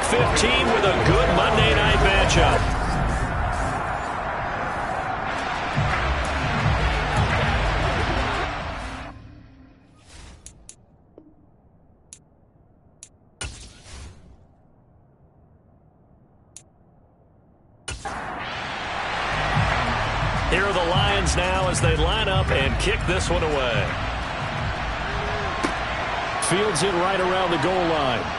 15 with a good Monday night matchup. Here are the Lions now as they line up and kick this one away. Fields it right around the goal line.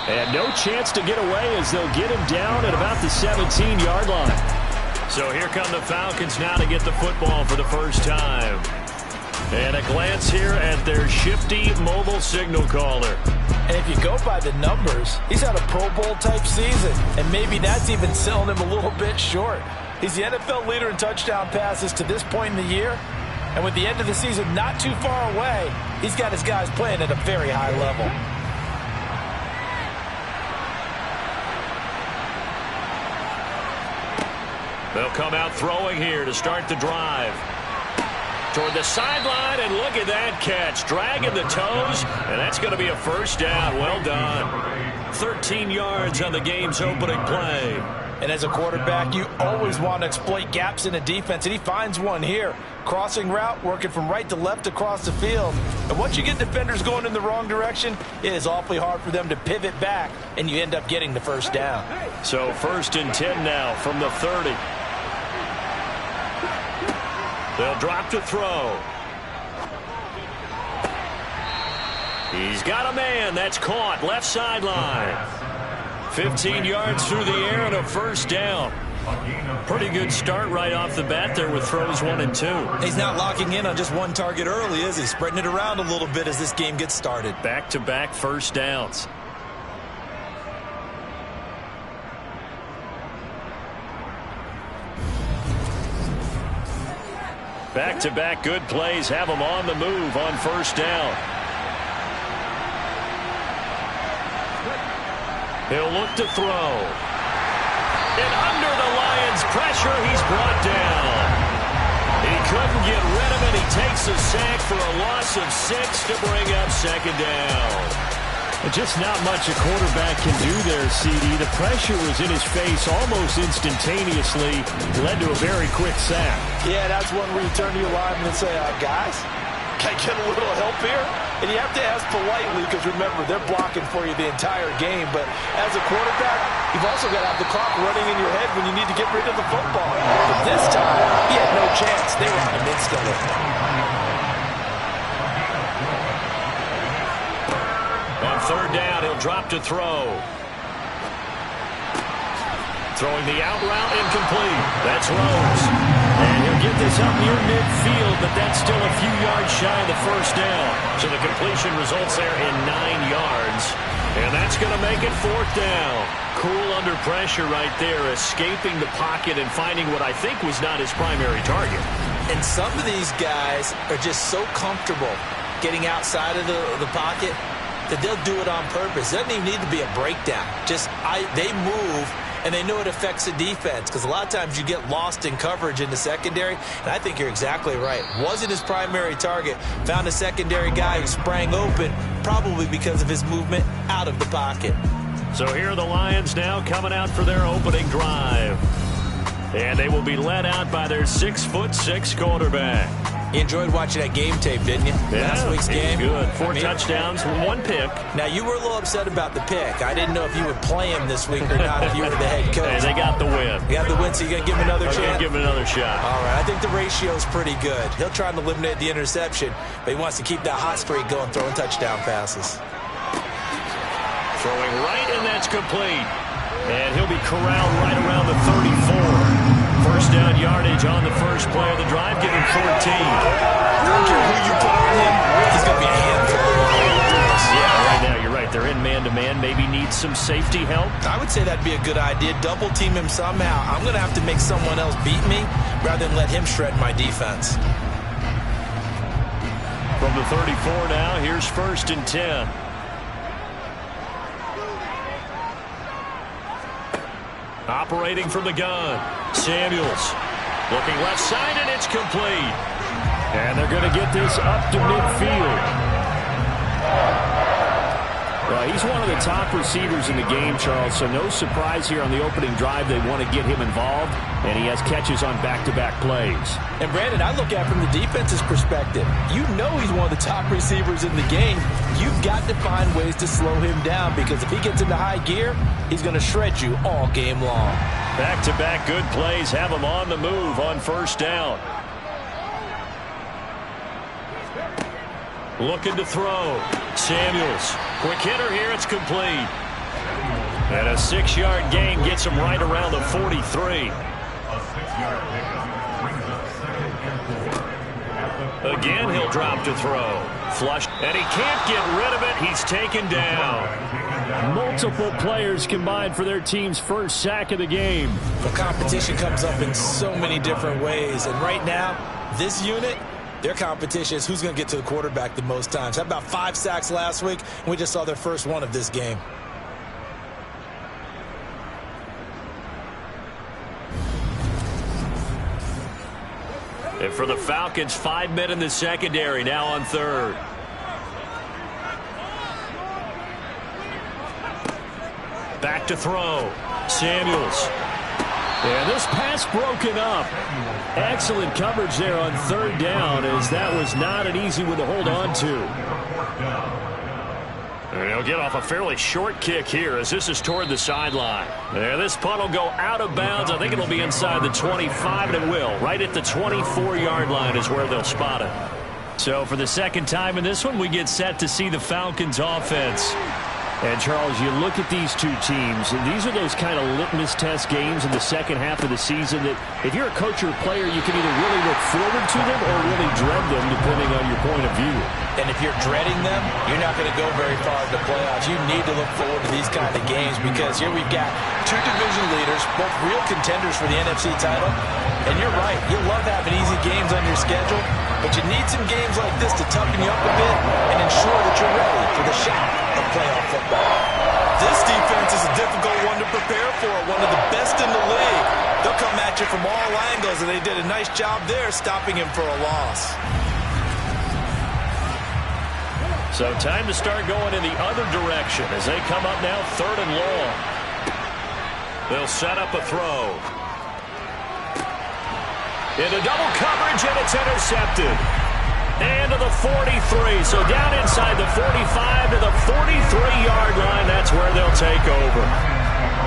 And no chance to get away as they'll get him down at about the 17-yard line. So here come the Falcons now to get the football for the first time. And a glance here at their shifty mobile signal caller. And if you go by the numbers, he's had a Pro Bowl type season. And maybe that's even selling him a little bit short. He's the NFL leader in touchdown passes to this point in the year. And with the end of the season not too far away, he's got his guys playing at a very high level. They'll come out throwing here to start the drive. Toward the sideline, and look at that catch. Dragging the toes, and that's going to be a first down. Well done. 13 yards on the game's opening play. And as a quarterback, you always want to exploit gaps in a defense, and he finds one here. Crossing route, working from right to left across the field. And once you get defenders going in the wrong direction, it is awfully hard for them to pivot back, and you end up getting the first down. So 1st and 10 now from the 30. They'll drop to throw. He's got a man. That's caught. Left sideline. 15 yards through the air and a first down. Pretty good start right off the bat there with throws 1 and 2. He's not locking in on just one target early, is he? Spreading it around a little bit as this game gets started. Back-to-back first downs. Back-to-back good plays have them on the move on first down. He'll look to throw. And under the Lions' pressure, he's brought down. He couldn't get rid of it. He takes a sack for a loss of 6 to bring up second down. Just not much a quarterback can do there, CD. The pressure was in his face almost instantaneously. Led to a very quick sack. Yeah, that's one where you turn to your lineman and say, guys, can I get a little help here? And you have to ask politely because, remember, they're blocking for you the entire game. But as a quarterback, you've also got to have the clock running in your head when you need to get rid of the football. But this time, he had no chance. They were on him instantly. On third down, he'll drop to throw. Throwing the out route, incomplete. That's Rose. And he'll get this up near midfield, but that's still a few yards shy of the first down. So the completion results there in 9 yards. And that's going to make it 4th down. Cool under pressure right there, escaping the pocket and finding what I think was not his primary target. And some of these guys are just so comfortable getting outside of the pocket that they'll do it on purpose. It doesn't even need to be a breakdown. They move, and they know it affects the defense because a lot of times you get lost in coverage in the secondary, and I think you're exactly right. Wasn't his primary target. Found a secondary guy who sprang open, probably because of his movement out of the pocket. So here are the Lions now coming out for their opening drive. And they will be led out by their 6'6" quarterback. You enjoyed watching that game tape, didn't you? Yeah, last week's game. Good. 4 touchdowns, 1 pick. Now, you were a little upset about the pick. I didn't know if you would play him this week or not if you were the head coach. Hey, they got the win. You got the win, so you're going to give him another chance? Give him another shot. All right, I think the ratio is pretty good. He'll try and eliminate the interception, but he wants to keep that hot streak going, throwing touchdown passes. Throwing right, and that's complete. And he'll be corralled right around the 34. First down yardage on the first play of the drive, give him 14. I don't care who you put on him, he's going to be a handful. Yeah, right now, you're right. They're in man-to-man. Maybe needs some safety help. I would say that'd be a good idea. Double team him somehow. I'm going to have to make someone else beat me rather than let him shred my defense. From the 34 now, here's 1st and 10. Operating from the gun, Samuels. Looking left side, and it's complete. And they're going to get this up to midfield. He's one of the top receivers in the game, Charles, so no surprise here on the opening drive. They want to get him involved, and he has catches on back-to-back plays. And, Brandon, I look at it from the defense's perspective. You know he's one of the top receivers in the game. You've got to find ways to slow him down because if he gets into high gear, he's going to shred you all game long. Back-to-back good plays have him on the move on first down. Looking to throw. Samuels. Quick hitter here. It's complete. And a 6-yard gain gets him right around the 43. A 6-yard pickup brings up second and 4. Again, he'll drop to throw. Flush. And he can't get rid of it. He's taken down. Multiple players combined for their team's first sack of the game. The competition comes up in so many different ways. And right now, this unit, their competition is who's going to get to the quarterback the most times. How about 5 sacks last week? And we just saw their first one of this game. And for the Falcons, 5 men in the secondary, now on third. Back to throw. Samuels. And this pass broken up. Excellent coverage there on third down, as that was not an easy one to hold on to. And he'll get off a fairly short kick here as this is toward the sideline. And this punt will go out of bounds. I think it'll be inside the 25, and it will. Right at the 24-yard line is where they'll spot it. So for the second time in this one, we get set to see the Falcons offense. And, Charles, you look at these two teams, and these are those kind of litmus test games in the second half of the season that if you're a coach or a player, you can either really look forward to them or really dread them, depending on your point of view. And if you're dreading them, you're not going to go very far in the playoffs. You need to look forward to these kind of games because here we've got 2 division leaders, both real contenders for the NFC title. And you're right, you love having easy games on your schedule, but you need some games like this to toughen you up a bit and ensure that you're ready for the shot of playoff football. This defense is a difficult one to prepare for, one of the best in the league. They'll come at you from all angles, and they did a nice job there stopping him for a loss. So time to start going in the other direction as they come up now third and long. They'll set up a throw. Into double coverage, and it's intercepted. And to the 43. So down inside the 45 to the 43-yard line. That's where they'll take over.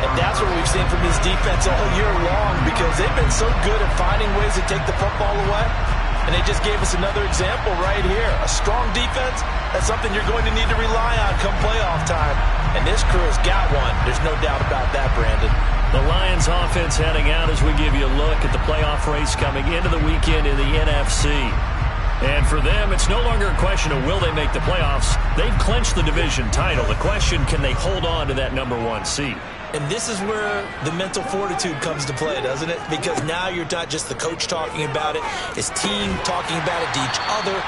And that's what we've seen from this defense all year long because they've been so good at finding ways to take the football away. And they just gave us another example right here. A strong defense, that's something you're going to need to rely on come playoff time. And this crew has got one. There's no doubt about that, Brandon. The Lions offense heading out as we give you a look at the playoff race coming into the weekend in the NFC. And for them, it's no longer a question of will they make the playoffs. They've clinched the division title. The question, can they hold on to that #1 seed? And this is where the mental fortitude comes to play, doesn't it? Because now you're not just the coach talking about it, his team talking about it to each other,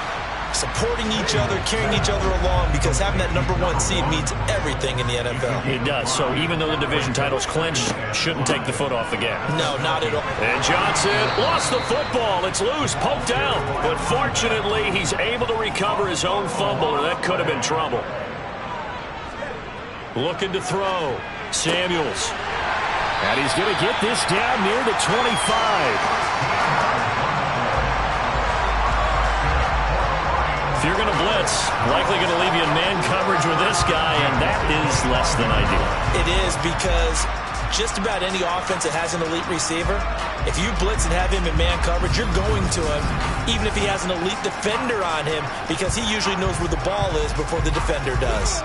supporting each other, carrying each other along, because having that #1 seed means everything in the NFL. It does. So even though the division title's clinched, shouldn't take the foot off the gas. No, not at all. And Johnson lost the football. It's loose, poked out. But fortunately, he's able to recover his own fumble, or that could have been trouble. Looking to throw. Samuels. And he's going to get this down near the 25. If you're going to blitz, likely going to leave you in man coverage with this guy, and that is less than ideal. It is because just about any offense that has an elite receiver, if you blitz and have him in man coverage, you're going to him, even if he has an elite defender on him, because he usually knows where the ball is before the defender does.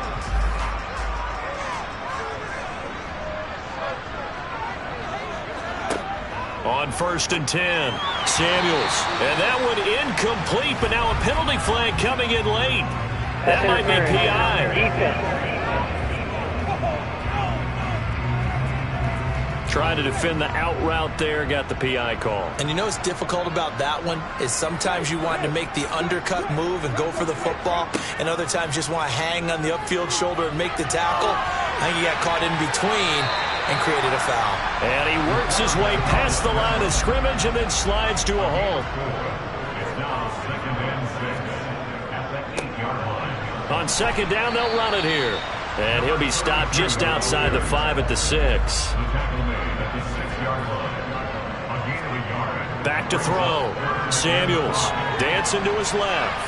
On 1st and 10, Samuels. And that one incomplete, but now a penalty flag coming in late. That might be PI. Trying to defend the out route there, got the PI call. And you know what's difficult about that one is sometimes you want to make the undercut move and go for the football, and other times just want to hang on the upfield shoulder and make the tackle. I think he got caught in between and created a foul. And he works his way past the line of scrimmage and then slides to a hole. It's now 2nd and 6 at the 8-yard line. On 2nd down, they'll run it here. And he'll be stopped just outside the 5 at the 6. Back to throw. Samuels dancing to his left.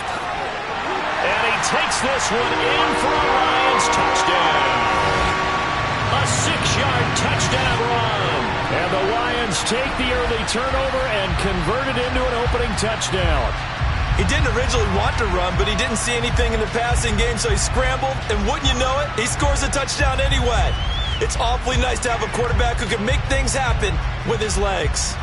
And he takes this one in for a Lions touchdown. A 6-yard touchdown run. And the Lions take the early turnover and convert it into an opening touchdown. He didn't originally want to run, but he didn't see anything in the passing game, so he scrambled, and wouldn't you know it, he scores a touchdown anyway. It's awfully nice to have a quarterback who can make things happen with his legs.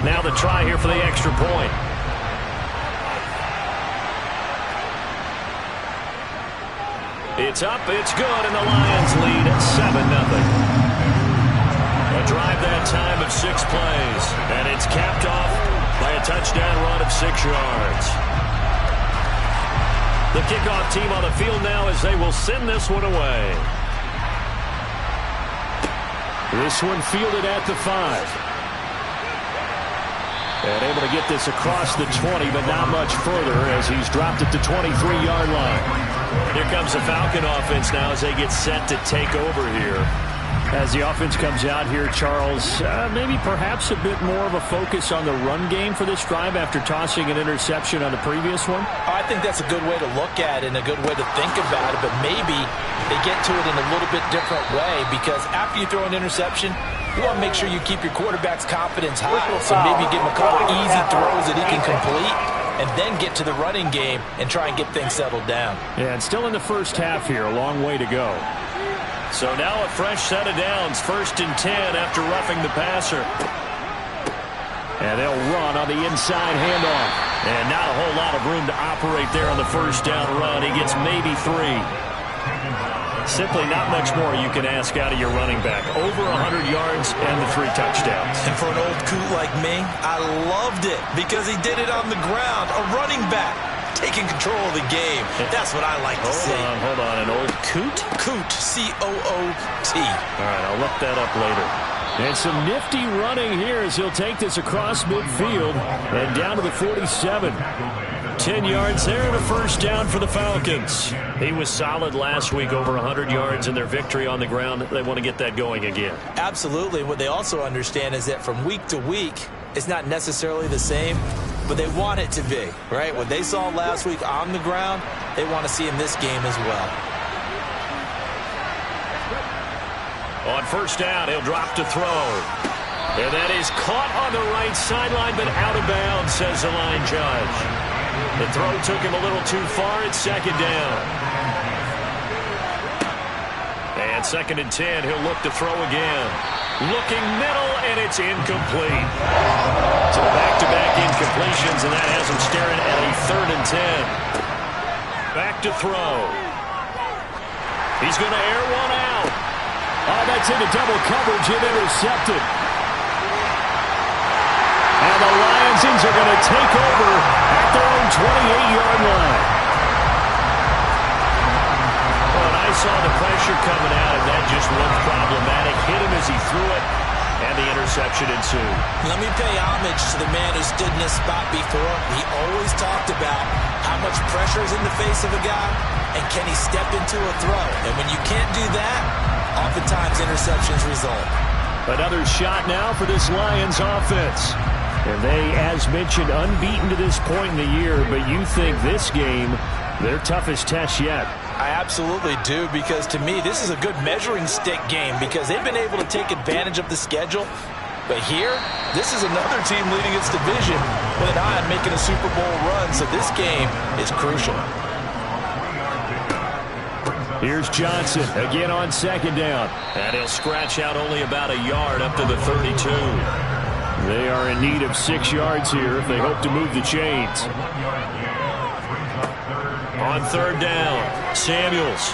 Now the try here for the extra point. It's up, it's good, and the Lions lead at 7-0. A drive that time of 6 plays, and it's capped off by a touchdown run of 6 yards. The kickoff team on the field now as they will send this one away. This one fielded at the 5. And able to get this across the 20, but not much further as he's dropped it to 23-yard line. Here comes the Falcon offense now as they get set to take over here. As the offense comes out here, Charles, maybe perhaps a bit more of a focus on the run game for this drive after tossing an interception on the previous one? I think that's a good way to look at it and a good way to think about it, but maybe they get to it in a little bit different way because after you throw an interception, you want to make sure you keep your quarterback's confidence high. So maybe give him a couple easy throws that he can complete and then get to the running game and try and get things settled down. Yeah, and still in the first half here, a long way to go. So now a fresh set of downs, 1st and 10 after roughing the passer. And they'll run on the inside handoff. And not a whole lot of room to operate there on the first down run. He gets maybe 3. Simply not much more you can ask out of your running back. Over 100 yards and the 3 touchdowns. And for an old coot like me, I loved it because he did it on the ground. A running back taking control of the game. That's what I like to see. Hold on. An old coot? Coot, C-O-O-T. All right, I'll look that up later. And some nifty running here as he'll take this across midfield and down to the 47. 10 yards there and a first down for the Falcons. He was solid last week, over 100 yards in their victory on the ground. They want to get that going again. Absolutely. What they also understand is that from week to week, it's not necessarily the same, but they want it to be, right? What they saw last week on the ground, they want to see in this game as well. On first down, he'll drop to throw. And that is caught on the right sideline, but out of bounds, says the line judge. The throw took him a little too far. It's 2nd down. And 2nd and 10, he'll look to throw again. Looking middle, and it's incomplete. So back-to-back incompletions, and that has him staring at a 3rd and 10. Back to throw. He's going to air one out. Oh, that's into double coverage and intercepted. And the Lions are going to take over at their own 28-yard line. Well, and I saw the pressure coming out, and that just looked problematic. Hit him as he threw it, and the interception ensued. Let me pay homage to the man who stood in this spot before. He always talked about how much pressure is in the face of a guy, and can he step into a throw. And when you can't do that, oftentimes interceptions result. Another shot now for this Lions offense. And they, as mentioned, unbeaten to this point in the year, but you think this game, their toughest test yet. I absolutely do, because to me, this is a good measuring stick game because they've been able to take advantage of the schedule. But here, this is another team leading its division with an eye on making a Super Bowl run, so this game is crucial. Here's Johnson again on 2nd down. And he'll scratch out only about a yard up to the 32. They are in need of 6 yards here if they hope to move the chains. On 3rd down, Samuels.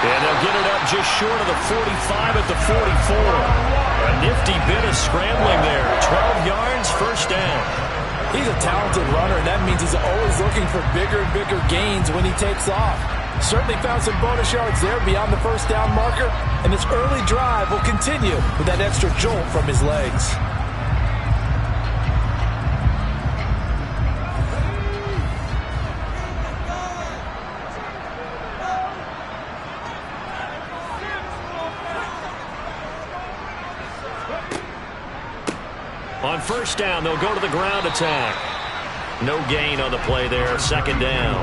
And they'll get it up just short of the 45 at the 44. A nifty bit of scrambling there. 12 yards, first down. He's a talented runner, and that means he's always looking for bigger and bigger gains when he takes off. Certainly found some bonus yards there beyond the first down marker, and this early drive will continue with that extra jolt from his legs. On first down, they'll go to the ground attack. No gain on the play there, second down.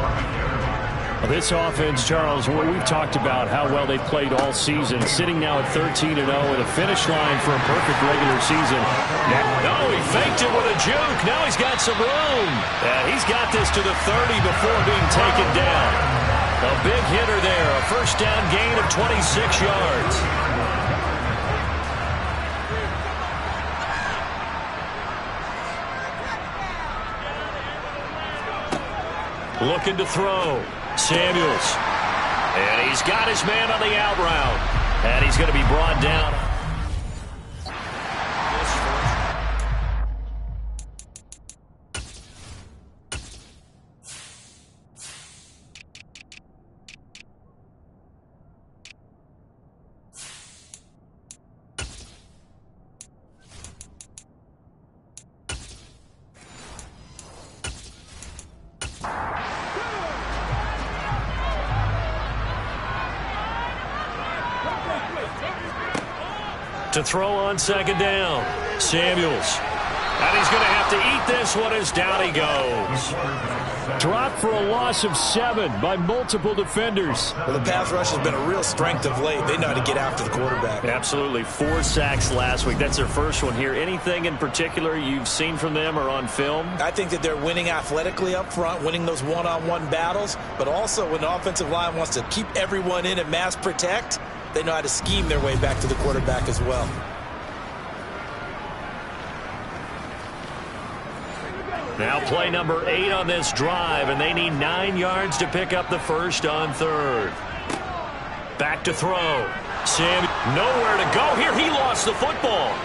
Well, this offense, Charles, we've talked about how well they've played all season, sitting now at 13-0 at a finish line for a perfect regular season. No, he faked it with a juke. Now he's got some room. He's got this to the 30 before being taken down. A big hitter there, a first down gain of 26 yards. Looking to throw. Samuels. And he's got his man on the out route. And he's going to be brought down. To throw on second down. Samuels. And he's going to have to eat this one as down he goes. Dropped for a loss of 7 by multiple defenders. Well, the pass rush has been a real strength of late. They know how to get after the quarterback. Absolutely. 4 sacks last week. That's their first one here. Anything in particular you've seen from them or on film? I think that they're winning athletically up front, winning those one-on-one battles, but also when the offensive line wants to keep everyone in and mass protect, they know how to scheme their way back to the quarterback as well. Now play number 8 on this drive, and they need 9 yards to pick up the first on third. Back to throw. Sam, nowhere to go here. He lost the football.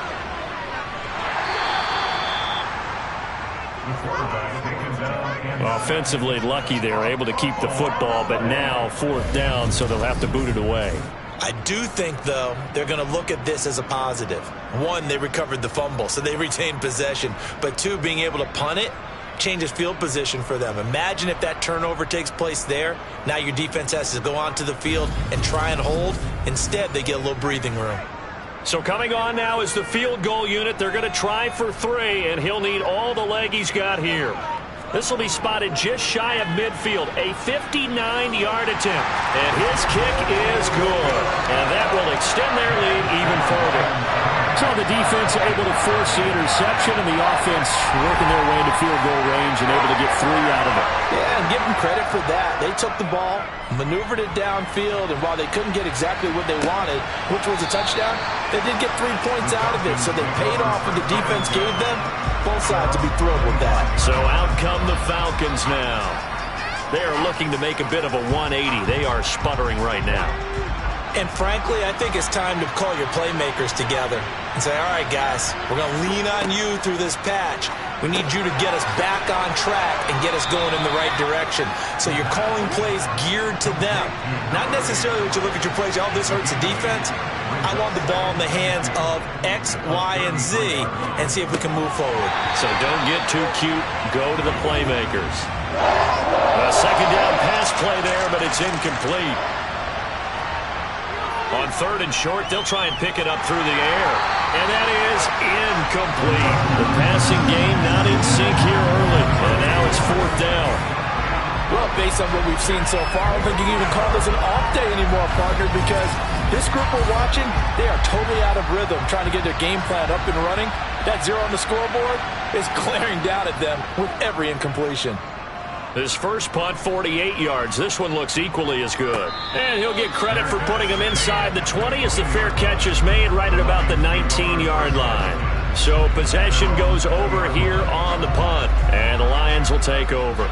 Offensively lucky they're able to keep the football, but now 4th down, so they'll have to boot it away. I do think, though, they're going to look at this as a positive. 1, they recovered the fumble, so they retained possession. But 2, being able to punt it changes field position for them. Imagine if that turnover takes place there. Now your defense has to go onto the field and try and hold. Instead, they get a little breathing room. So coming on now is the field goal unit. They're going to try for 3, and he'll need all the leg he's got here. This will be spotted just shy of midfield, a 59-yard attempt. And his kick is good. And that will extend their lead even further. So the defense able to force the interception, and the offense working their way into field goal range and able to get 3 out of it. Yeah, and give them credit for that. They took the ball, maneuvered it downfield, and while they couldn't get exactly what they wanted, which was a touchdown, they did get 3 points out of it. So they paid off what the defense gave them. Both sides to be thrilled with that. So out come the Falcons now. They are looking to make a bit of a 180. They are sputtering right now. And frankly, I think it's time to call your playmakers together and say, all right, guys, we're going to lean on you through this patch. We need you to get us back on track and get us going in the right direction. So you're calling plays geared to them. Not necessarily what you look at your plays, oh, this hurts the defense. I want the ball in the hands of X, Y, and Z and see if we can move forward. So don't get too cute. Go to the playmakers. A second down pass play there, but it's incomplete. On 3rd and short, they'll try and pick it up through the air. And that is incomplete. The passing game not in sync here early. And now it's 4th down. Well, based on what we've seen so far, I don't think you can even call this an off day anymore, partner, because this group we're watching, they are totally out of rhythm, trying to get their game plan up and running. That 0 on the scoreboard is glaring down at them with every incompletion. His first punt, 48 yards. This one looks equally as good. And he'll get credit for putting him inside the 20 as the fair catch is made right at about the 19-yard line. So possession goes over here on the punt, and the Lions will take over.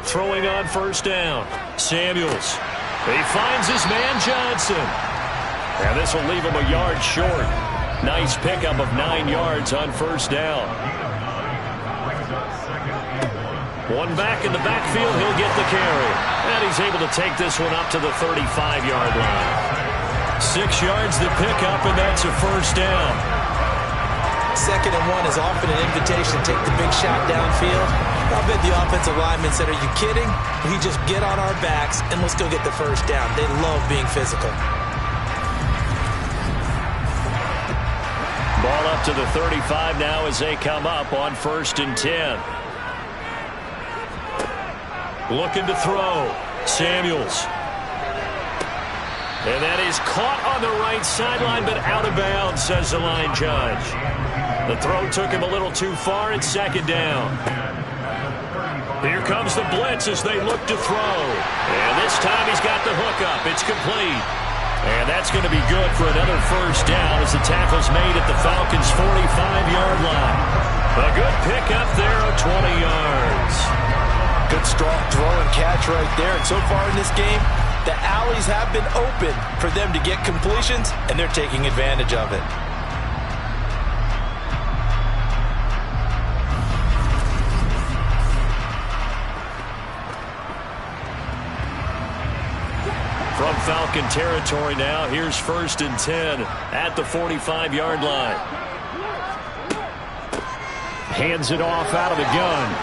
Throwing on first down. Samuels. He finds his man Johnson. And this will leave him a yard short. Nice pickup of 9 yards on first down. One back in the backfield, he'll get the carry. And he's able to take this one up to the 35-yard line. 6 yards to pick up, and that's a first down. 2nd and 1 is often an invitation to take the big shot downfield. I bet the offensive lineman said, are you kidding? We just get on our backs, and let's go get the first down. They love being physical. Ball up to the 35 now as they come up on 1st and 10. Looking to throw. Samuels. And that is caught on the right sideline, but out of bounds, says the line judge. The throw took him a little too far. It's 2nd down. Here comes the blitz as they look to throw. And this time he's got the hookup. It's complete. And that's going to be good for another first down as the tackle's made at the Falcons' 45-yard line. A good pickup there of 20 yards. Good strong throw and catch right there. And so far in this game, the alleys have been open for them to get completions, and they're taking advantage of it. From Falcon territory now, here's 1st and 10 at the 45-yard line. Hands it off out of the gun.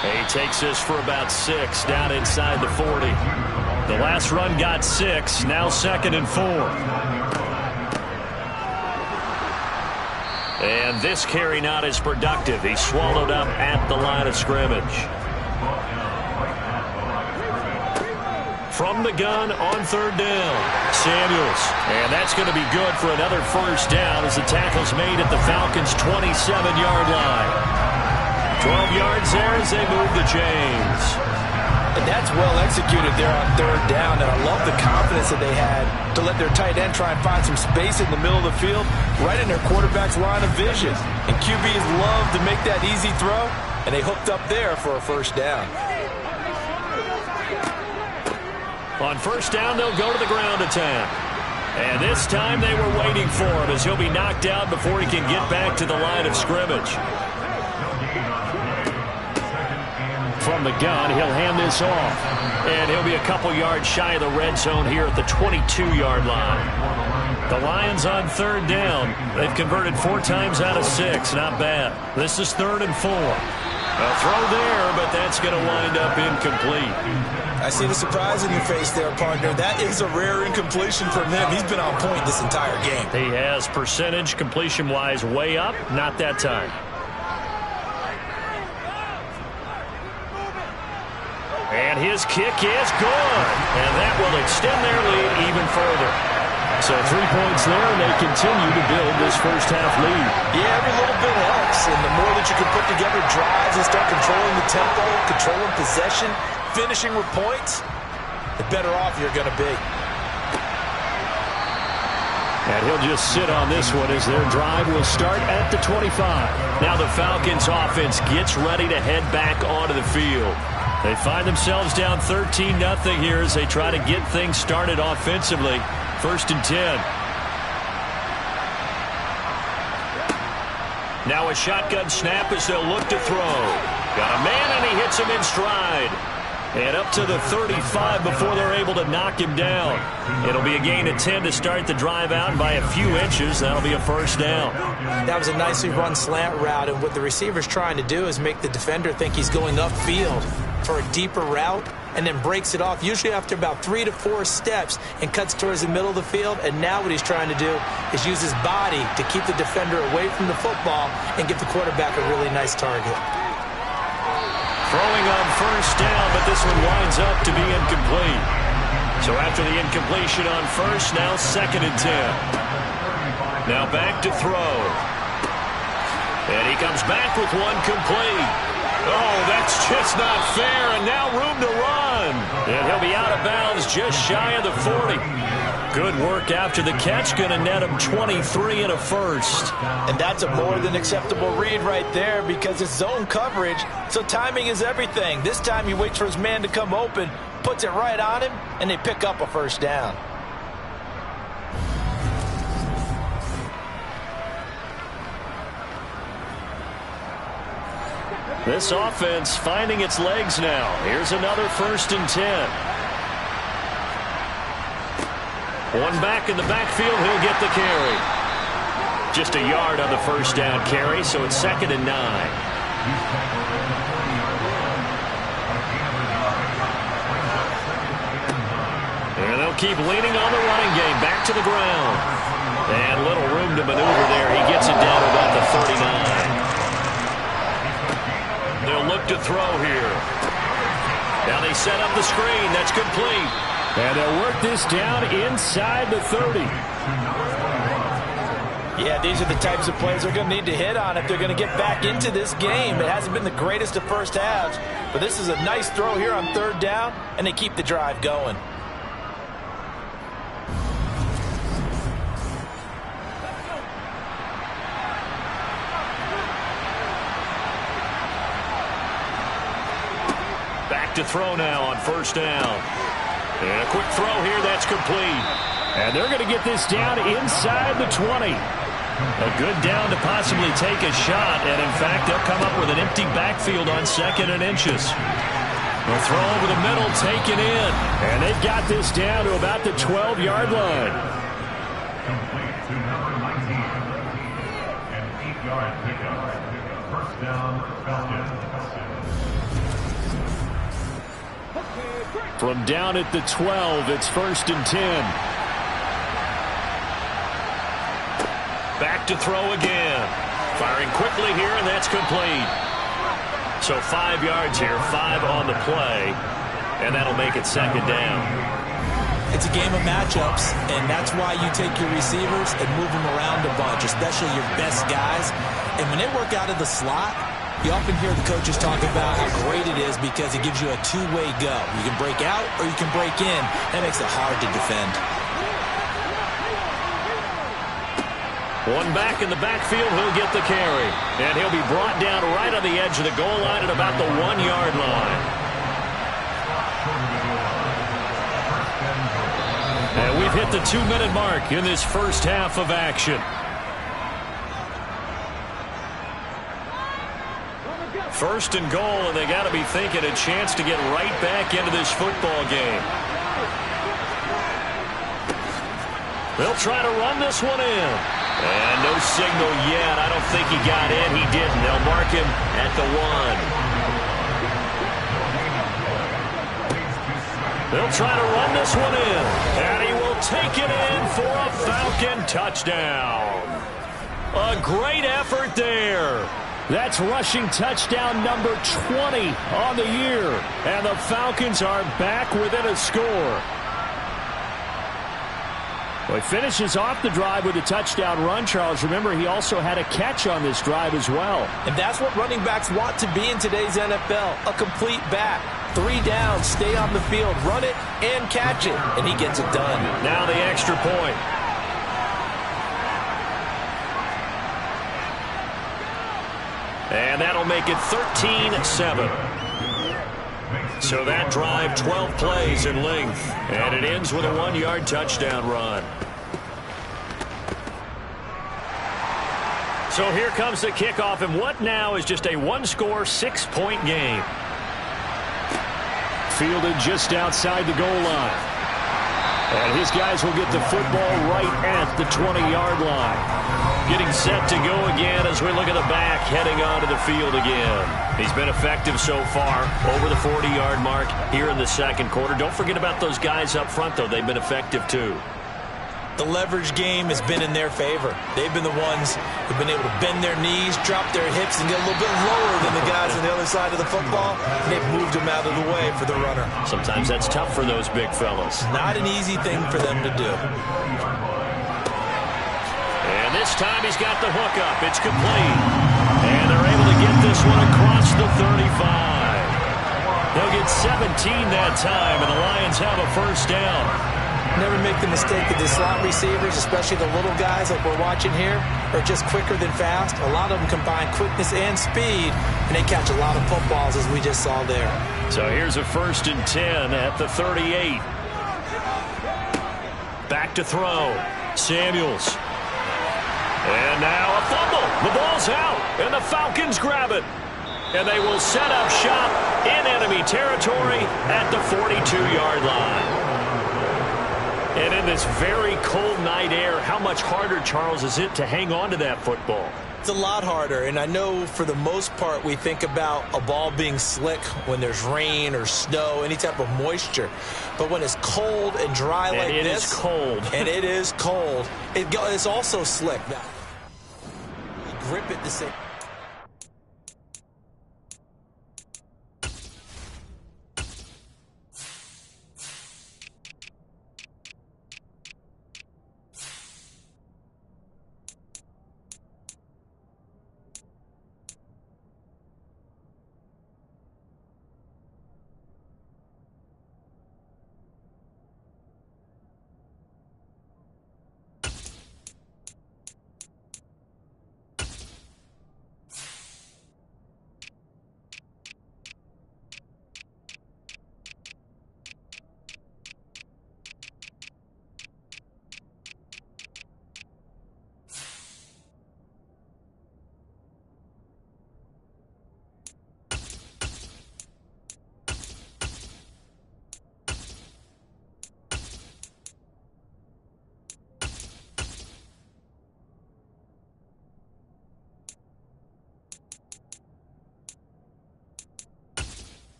He takes this for about 6 down inside the 40. The last run got 6, now 2nd and 4. And this carry not as productive. He swallowed up at the line of scrimmage. From the gun on 3rd down, Samuels. And that's going to be good for another first down as the tackle's made at the Falcons' 27-yard line. 12 yards there as they move the chains. And that's well executed there on 3rd down. And I love the confidence that they had to let their tight end try and find some space in the middle of the field, right in their quarterback's line of vision. And QBs love to make that easy throw, and they hooked up there for a first down. On first down, they'll go to the ground attack. And this time they were waiting for him as he'll be knocked out before he can get back to the line of scrimmage. From the gun, he'll hand this off. And he'll be a couple yards shy of the red zone here at the 22-yard line. The Lions on 3rd down. They've converted 4 times out of 6. Not bad. This is 3rd and 4. A throw there, but that's going to wind up incomplete. I see the surprise in your face there, partner. That is a rare incompletion from him. He's been on point this entire game. He has percentage completion-wise way up. Not that time. And his kick is good. And that will extend their lead even further. So 3 points there, and they continue to build this first-half lead. Yeah, every little bit helps. And the more that you can put together drives and start controlling the tempo, controlling possession, finishing with points, the better off you're going to be. And he'll just sit on this one as their drive will start at the 25. Now the Falcons offense gets ready to head back onto the field. They find themselves down 13-0 here as they try to get things started offensively. 1st and 10. Now a shotgun snap as they'll look to throw. Got a man and he hits him in stride. And up to the 35 before they're able to knock him down. It'll be a gain of 10 to start the drive out by a few inches. That'll be a first down. That was a nicely run slant route, and what the receiver's trying to do is make the defender think he's going upfield for a deeper route and then breaks it off, usually after about 3 to 4 steps, and cuts towards the middle of the field. And now what he's trying to do is use his body to keep the defender away from the football and give the quarterback a really nice target. Throwing on first down, but this one winds up to be incomplete. So after the incompletion on first, now 2nd and 10. Now back to throw. And he comes back with one complete. Oh, that's just not fair, and now room to run. And he'll be out of bounds just shy of the 40. Good work after the catch, going to net him 23 and a first. And that's a more than acceptable read right there because it's zone coverage, so timing is everything. This time he waits for his man to come open, puts it right on him, and they pick up a first down. This offense finding its legs now. Here's another 1st and 10. One back in the backfield. He'll get the carry. Just a yard on the 1st down carry, so it's 2nd and 9. And they'll keep leaning on the running game. Back to the ground. And little room to maneuver there. He gets it down to about the 39. They'll look to throw here. Now they set up the screen. That's complete. And they'll work this down inside the 30. Yeah, these are the types of plays they're going to need to hit on if they're going to get back into this game. It hasn't been the greatest of first halves, but this is a nice throw here on 3rd down, and they keep the drive going. Back to throw now on 1st down. And a quick throw here, that's complete. And they're going to get this down inside the 20. A good down to possibly take a shot, and in fact, they'll come up with an empty backfield on 2nd and inches. The throw over the middle, taken in. And they've got this down to about the 12-yard line. Complete to number 19. An 8-yard pickup. 1st down, Falcons. From down at the 12, it's 1st and 10. Back to throw again. Firing quickly here, and that's complete. So 5 yards here, 5 on the play, and that'll make it 2nd down. It's a game of matchups, and that's why you take your receivers and move them around a bunch, especially your best guys. And when they work out of the slot, you often hear the coaches talk about how great it is because it gives you a two-way go. You can break out or you can break in. That makes it hard to defend. One back in the backfield, he'll get the carry. And he'll be brought down right on the edge of the goal line at about the 1-yard line. And we've hit the 2-minute mark in this first half of action. First and goal, and they got to be thinking a chance to get right back into this football game. They'll try to run this one in. And no signal yet. I don't think he got in. He didn't. They'll mark him at the 1. They'll try to run this one in. And he will take it in for a Falcon touchdown. A great effort there. That's rushing touchdown number 20 on the year. And the Falcons are back within a score. Well, he finishes off the drive with a touchdown run, Charles. Remember, he also had a catch on this drive as well. And that's what running backs want to be in today's NFL, a complete back. 3 downs, stay on the field, run it, and catch it. And he gets it done. Now the extra point. And that'll make it 13-7. So that drive, 12 plays in length. And it ends with a 1-yard touchdown run. So here comes the kickoff, and what now is just a 1-score, 6-point game. Fielded just outside the goal line. And his guys will get the football right at the 20-yard line. Getting set to go again as we look at the back, heading onto the field again. He's been effective so far, over the 40-yard mark here in the second quarter. Don't forget about those guys up front, though. They've been effective, too. The leverage game has been in their favor. They've been the ones who've been able to bend their knees, drop their hips, and get a little bit lower than the guys on the other side of the football. And they've moved them out of the way for the runner. Sometimes that's tough for those big fellas. Not an easy thing for them to do. And this time he's got the hook up. It's complete. And they're able to get this one across the 35. They'll get 17 that time, and the Lions have a first down. Never make the mistake that the slot receivers, especially the little guys like we're watching here, are just quicker than fast. A lot of them combine quickness and speed, and they catch a lot of footballs, as we just saw there. So here's a 1st and 10 at the 38. Back to throw. Samuels. And now a fumble. The ball's out, and the Falcons grab it. And they will set up shop in enemy territory at the 42-yard line. And in this very cold night air, how much harder, Charles, is it to hang on to that football? It's a lot harder, and I know for the most part we think about a ball being slick when there's rain or snow, any type of moisture. But when it's cold and dry like this. And it is cold. And it is cold. It's also slick. Now, grip it the same.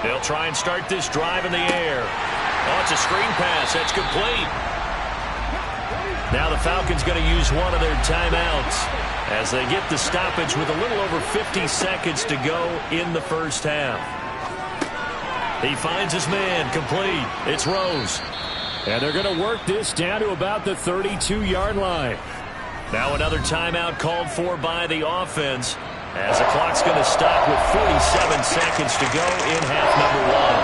They'll try and start this drive in the air. Oh, it's a screen pass. That's complete. Now the Falcons going to use one of their timeouts as they get the stoppage with a little over 50 seconds to go in the first half. He finds his man. Complete. It's Rose. And they're going to work this down to about the 32-yard line. Now another timeout called for by the offense, as the clock's going to stop with 47 seconds to go in half number one.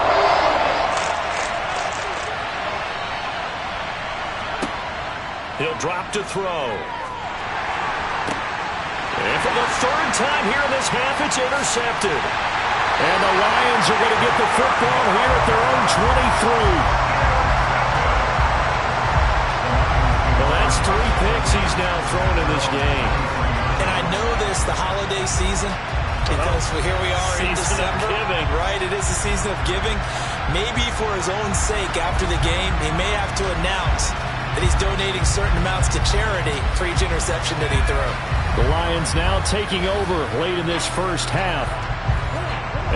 He'll drop to throw. And for the third time here in this half, it's intercepted. And the Lions are going to get the football here at their own 23. Well, that's 3 picks he's now thrown in this game. And I know this, the holiday season, because here we are in December. Giving. Right, it is the season of giving. Maybe for his own sake after the game, he may have to announce that he's donating certain amounts to charity for each interception that he threw. The Lions now taking over late in this first half.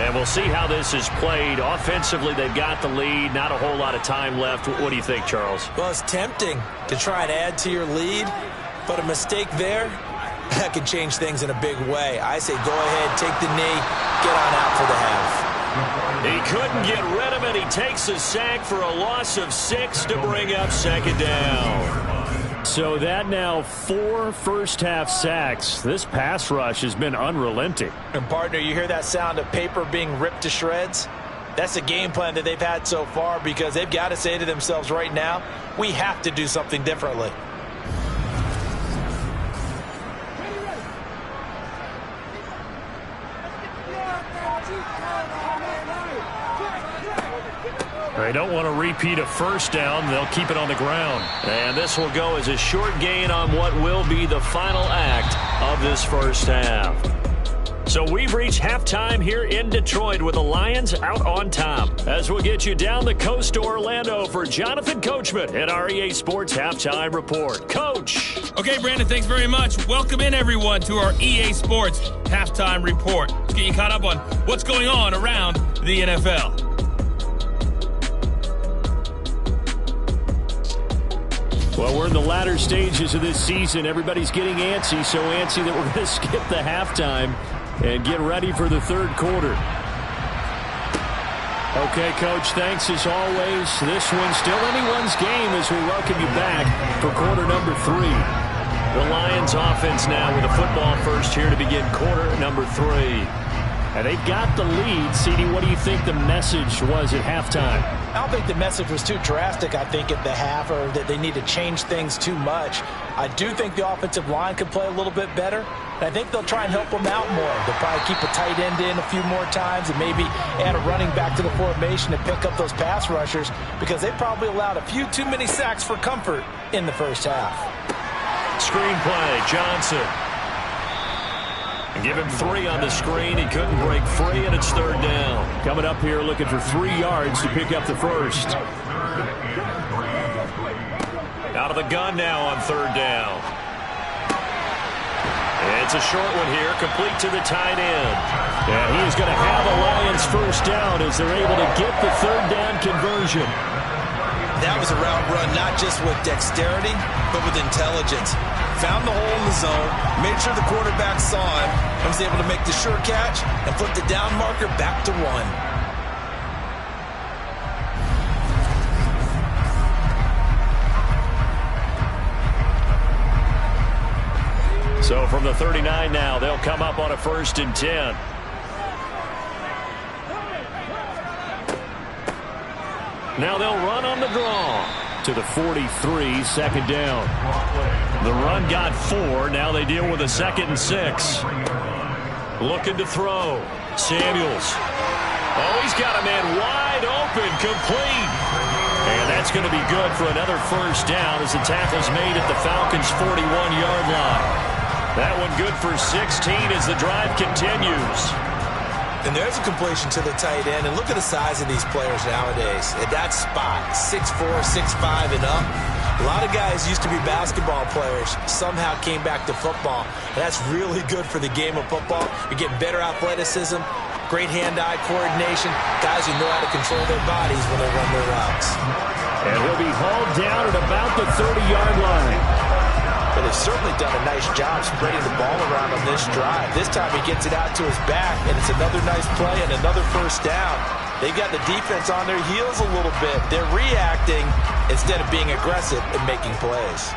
And we'll see how this is played. Offensively, they've got the lead. Not a whole lot of time left. What do you think, Charles? Well, it's tempting to try and add to your lead, but a mistake there, that could change things in a big way. I say go ahead, take the knee, get on out for the half. He couldn't get rid of it. He takes a sack for a loss of 6 to bring up second down. So that now 4 first-half sacks. This pass rush has been unrelenting. And, partner, you hear that sound of paper being ripped to shreds? That's the game plan that they've had so far, because they've got to say to themselves right now, we have to do something differently. They don't want to repeat a first down. They'll keep it on the ground. And this will go as a short gain on what will be the final act of this first half. So we've reached halftime here in Detroit with the Lions out on top. As we'll get you down the coast to Orlando for Jonathan Coachman at our EA Sports Halftime Report. Coach. Okay, Brandon, thanks very much. Welcome in, everyone, to our EA Sports Halftime Report. Let's get you caught up on what's going on around the NFL. Well, we're in the latter stages of this season. Everybody's getting antsy, so antsy that we're going to skip the halftime and get ready for the third quarter. Okay, Coach, thanks as always. This one's still anyone's game as we welcome you back for quarter number 3. The Lions offense now with a football first here to begin quarter number 3. And they've got the lead. CD, what do you think the message was at halftime? I don't think the message was too drastic, I think, at the half, or that they need to change things too much. I do think the offensive line could play a little bit better. And I think they'll try and help them out more. They'll probably keep a tight end in a few more times and maybe add a running back to the formation and pick up those pass rushers, because they probably allowed a few too many sacks for comfort in the first half. Screenplay, Johnson. And give him 3 on the screen. He couldn't break free, and it's 3rd down. Coming up here looking for 3 yards to pick up the first. Out of the gun now on 3rd down. It's a short one here, complete to the tight end. Yeah, he is going to have a Lions first down as they're able to get the 3rd down conversion. That was a route run not just with dexterity, but with intelligence. Found the hole in the zone, made sure the quarterback saw him, and was able to make the sure catch and flip the down marker back to 1. So from the 39 now, they'll come up on a 1st and 10. Now they'll run on the draw to the 43, 2nd down. The run got 4. Now they deal with a 2nd and 6. Looking to throw. Samuels. Oh, he's got a man wide open, complete. And that's going to be good for another first down as the tackle's made at the Falcons' 41-yard line. That one good for 16 as the drive continues. And there's a completion to the tight end. And look at the size of these players nowadays. At that spot, 6'4", 6'5", and up. A lot of guys used to be basketball players, somehow came back to football. And that's really good for the game of football. You get better athleticism, great hand-eye coordination, guys who know how to control their bodies when they run their routes. And he'll be hauled down at about the 30-yard line. But they've certainly done a nice job spreading the ball around on this drive. This time he gets it out to his back, and it's another nice play and another first down. They've got the defense on their heels a little bit. They're reacting instead of being aggressive and making plays.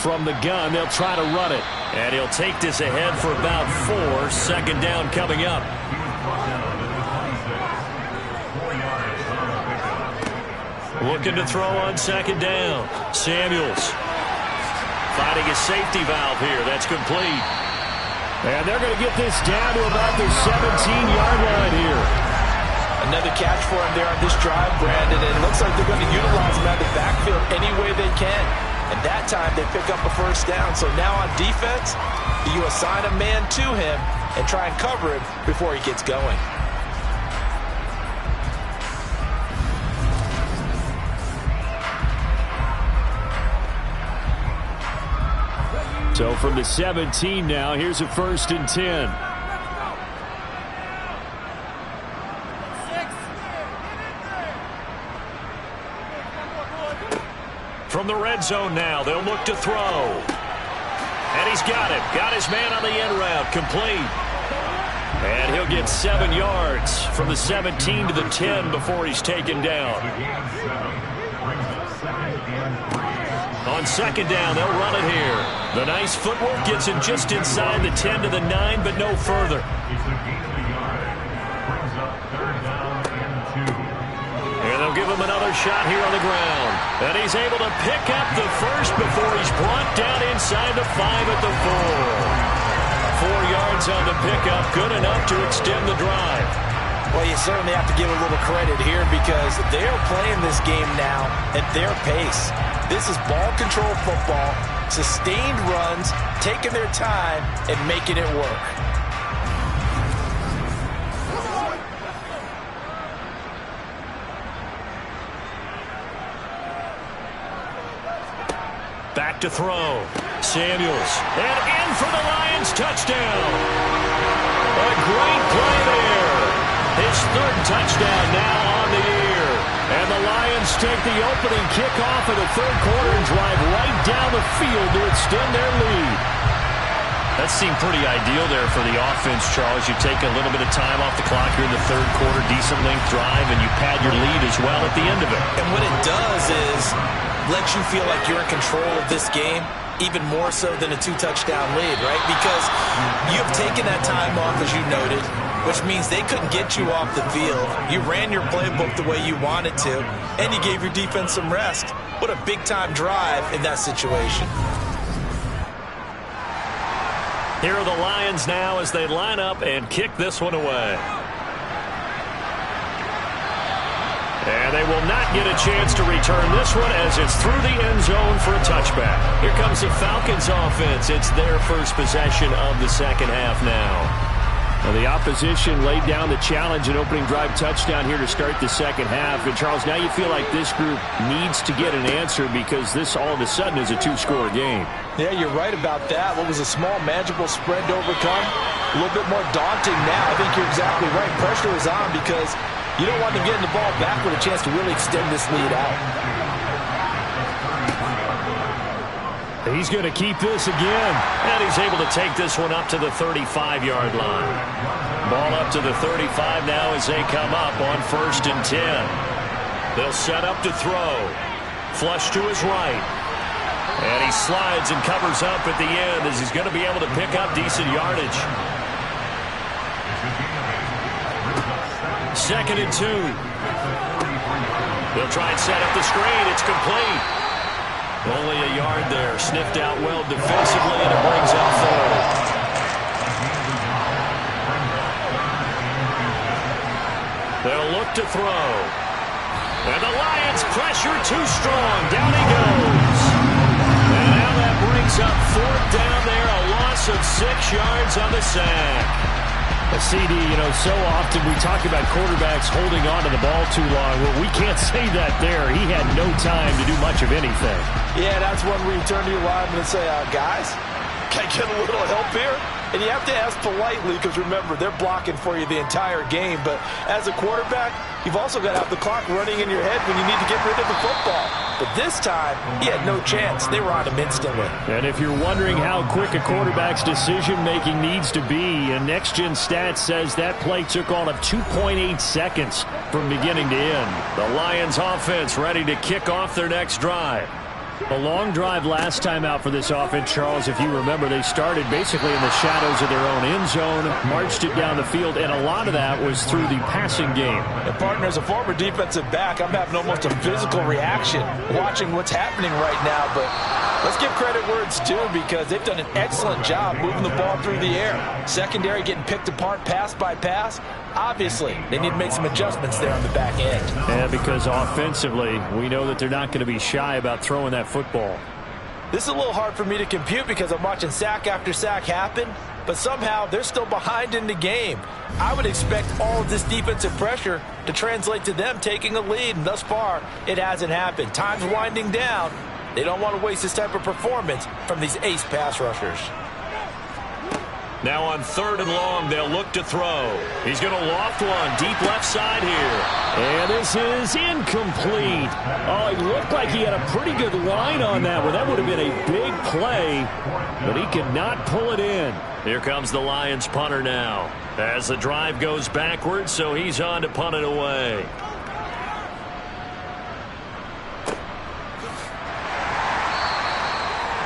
From the gun, they'll try to run it. And he'll take this ahead for about 4. 2nd down coming up. Looking to throw on 2nd down. Samuels finding his safety valve here. That's complete. And they're going to get this down to about the 17-yard line here. Another catch for him there on this drive, Brandon. And it looks like they're going to utilize him out of the backfield any way they can. And that time they pick up a first down. So now on defense, you assign a man to him and try and cover him before he gets going. So from the 17 now, here's a 1st and 10. From the red zone now, they'll look to throw. And he's got it. Got his man on the end route, complete. And he'll get 7 yards from the 17 to the 10 before he's taken down. On 2nd down, they'll run it here. The nice footwork gets him just inside the 10 to the 9, but no further. And they'll give him another shot here on the ground. And he's able to pick up the first before he's brought down inside the 5 at the 4. 4 yards on the pickup, good enough to extend the drive. Well, you certainly have to give a little credit here because they are playing this game now at their pace. This is ball control football, sustained runs, taking their time, and making it work. Back to throw. Samuels. And in for the Lions touchdown. A great play there. His 3rd touchdown now on the year. And the Lions take the opening kickoff of the 3rd quarter and drive right down the field to extend their lead. That seemed pretty ideal there for the offense, Charles. You take a little bit of time off the clock here in the 3rd quarter, decent length drive, and you pad your lead as well at the end of it. And what it does is let you feel like you're in control of this game even more so than a 2-touchdown lead, right? Because you've taken that time off, as you noted, which means they couldn't get you off the field. You ran your playbook the way you wanted to, and you gave your defense some rest. What a big-time drive in that situation. Here are the Lions now as they line up and kick this one away. And they will not get a chance to return this one as it's through the end zone for a touchback. Here comes the Falcons offense. It's their first possession of the second half now. Well, the opposition laid down the challenge and opening drive touchdown here to start the second half. And, Charles, now you feel like this group needs to get an answer because this all of a sudden is a two-score game. Yeah, you're right about that. What was a small, manageable spread to overcome, a little bit more daunting now. I think you're exactly right. Pressure is on because you don't want them getting the ball back with a chance to really extend this lead out. He's going to keep this again. And he's able to take this one up to the 35-yard line. Ball up to the 35 now as they come up on 1st and 10. They'll set up to throw. Flush to his right. And he slides and covers up at the end as he's going to be able to pick up decent yardage. 2nd and 2. They'll try and set up the screen. It's complete. Only a yard there. Sniffed out well defensively, and it brings up 3rd. They'll look to throw. And the Lions pressure too strong. Down he goes. And now that brings up 4th down there. A loss of 6 yards on the sack. A CD, so often we talk about quarterbacks holding on to the ball too long. Well, we can't say that there. He had no time to do much of anything. Yeah, that's one where you turn to your lineman and say, guys, can I get a little help here? And you have to ask politely because, remember, they're blocking for you the entire game. But as a quarterback, you've also got to have the clock running in your head when you need to get rid of the football. But this time, he had no chance. They were on him instantly. And if you're wondering how quick a quarterback's decision-making needs to be, and Next Gen Stats says that play took all of 2.8 seconds from beginning to end. The Lions offense ready to kick off their next drive. A long drive last time out for this offense, Charles. If you remember, they started basically in the shadows of their own end zone, marched it down the field, and a lot of that was through the passing game. And, partner, as a former defensive back, I'm having almost a physical reaction watching what's happening right now. But let's give credit where it's due because they've done an excellent job moving the ball through the air. Secondary getting picked apart pass by pass. Obviously, they need to make some adjustments there on the back end. Yeah, because offensively, we know that they're not going to be shy about throwing that football. This is a little hard for me to compute because I'm watching sack after sack happen, but somehow they're still behind in the game. I would expect all of this defensive pressure to translate to them taking a lead, and thus far, it hasn't happened. Time's winding down. They don't want to waste this type of performance from these ace pass rushers. Now on 3rd and long, they'll look to throw. He's going to loft one deep left side here. And this is incomplete. Oh, it looked like he had a pretty good line on that one. That would have been a big play, but he could not pull it in. Here comes the Lions punter now as the drive goes backwards, so he's on to punt it away.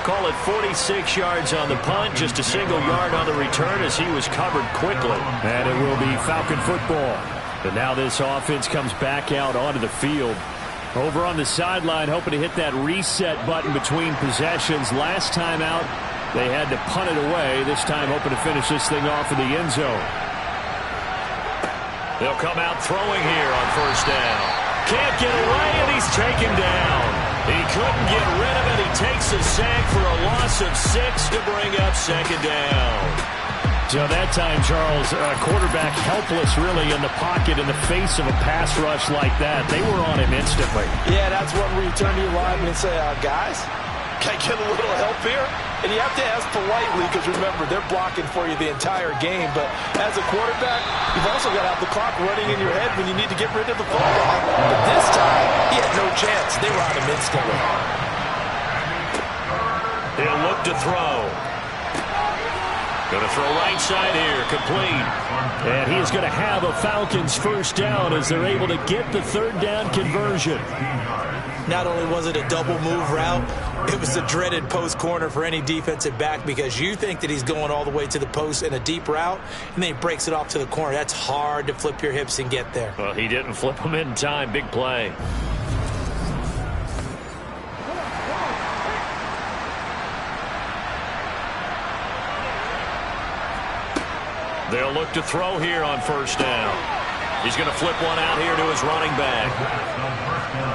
Call it 46 yards on the punt, just a single yard on the return as he was covered quickly. And it will be Falcon football. But now this offense comes back out onto the field. Over on the sideline, hoping to hit that reset button between possessions. Last time out, they had to punt it away. This time hoping to finish this thing off in the end zone. They'll come out throwing here on 1st down. Can't get away, and he's taken down. He couldn't get rid of it. He takes a sack for a loss of 6 to bring up 2nd down. So that time, Charles, quarterback helpless really in the pocket in the face of a pass rush like that. They were on him instantly. Yeah, that's one where you turn to your lineman and say, guys, can I get a little help here? And you have to ask politely because, remember, they're blocking for you the entire game. But as a quarterback, you've also got to have the clock running in your head when you need to get rid of the football. But this time, he had no chance. They were on him instantly. He'll look to throw. Going to throw right side here, complete. And he is going to have a Falcons first down as they're able to get the third down conversion. Not only was it a double move route, it was a dreaded post corner for any defensive back because you think that he's going all the way to the post in a deep route, and then he breaks it off to the corner. That's hard to flip your hips and get there. Well, he didn't flip him in time. Big play. They'll look to throw here on first down. He's going to flip one out here to his running back.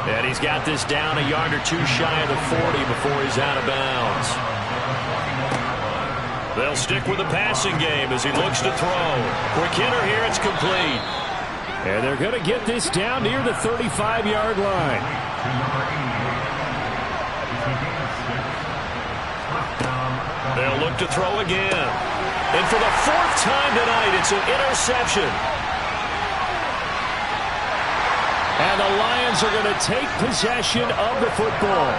And he's got this down a yard or two shy of the 40 before he's out of bounds. They'll stick with the passing game as he looks to throw. Quick hitter here, it's complete. And they're going to get this down near the 35-yard line. They'll look to throw again. And for the fourth time tonight, it's an interception. And the Lions are going to take possession of the football.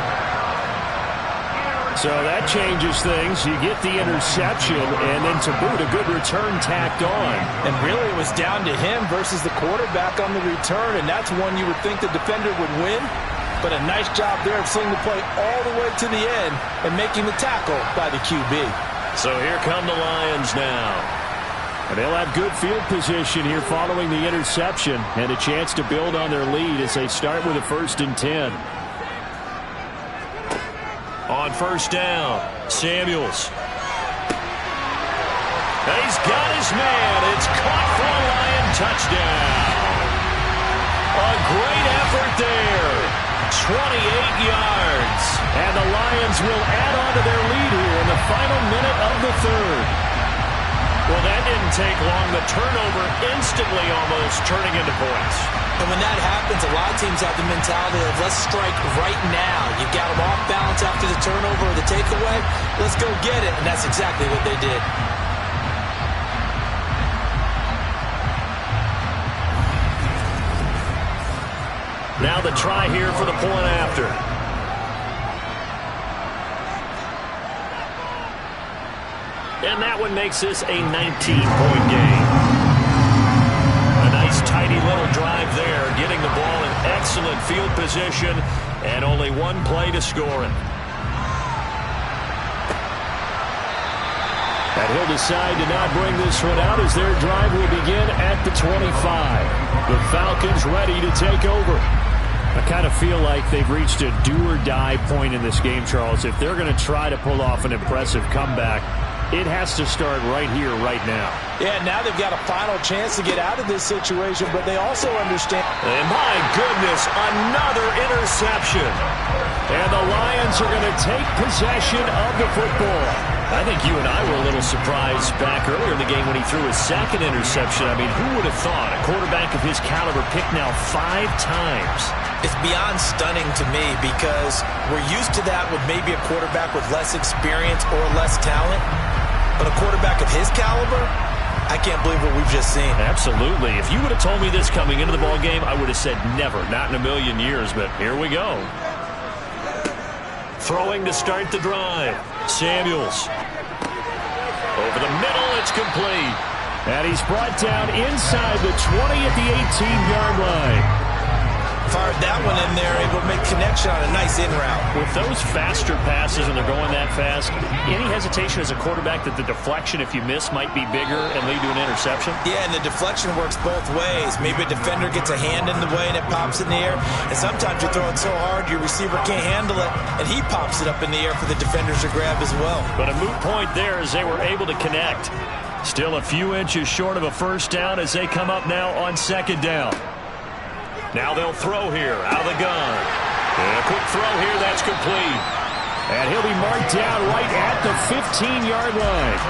So that changes things. You get the interception, and then to boot, a good return tacked on. And really, it was down to him versus the quarterback on the return, and that's one you would think the defender would win. But a nice job there of slinging the play all the way to the end and making the tackle by the QB. So here come the Lions now. And they'll have good field position here following the interception and a chance to build on their lead as they start with a 1st and 10. On first down, Samuels. And he's got his man. It's caught for a Lion touchdown. A great effort there. 28 yards. And the Lions will add on to their lead here in the final minute of the third. Well, that didn't take long. The turnover instantly almost turning into points. And when that happens, a lot of teams have the mentality of let's strike right now. You've got them off balance after the turnover or the takeaway. Let's go get it. And that's exactly what they did. Now the try here for the point after. And that one makes this a 19-point game. A nice, tidy little drive there, getting the ball in excellent field position, and only one play to score it. And he'll decide to not bring this one out as their drive will begin at the 25. The Falcons ready to take over. I kind of feel like they've reached a do-or-die point in this game, Charles. If they're going to try to pull off an impressive comeback, it has to start right here, right now. Yeah, now they've got a final chance to get out of this situation, but they also understand. And my goodness, another interception. And the Lions are going to take possession of the football. I think you and I were a little surprised back earlier in the game when he threw his second interception. I mean, who would have thought a quarterback of his caliber picked now 5 times? It's beyond stunning to me because we're used to that with maybe a quarterback with less experience or less talent. But a quarterback of his caliber, I can't believe what we've just seen. Absolutely. If you would have told me this coming into the ball game, I would have said never, not in a million years, but here we go. Throwing to start the drive. Samuels. Over the middle, it's complete. And he's brought down inside the 20 at the 18-yard line. Fired that one in there, able to make connection on a nice in route. With those faster passes and they're going that fast, any hesitation as a quarterback that the deflection, if you miss, might be bigger and lead to an interception? Yeah, and the deflection works both ways. Maybe a defender gets a hand in the way and it pops in the air. And sometimes you throw it so hard your receiver can't handle it, and he pops it up in the air for the defenders to grab as well. But a moot point there as they were able to connect. Still a few inches short of a first down as they come up now on second down. Now they'll throw here, out of the gun. And a quick throw here, that's complete. And he'll be marked down right at the 15-yard line.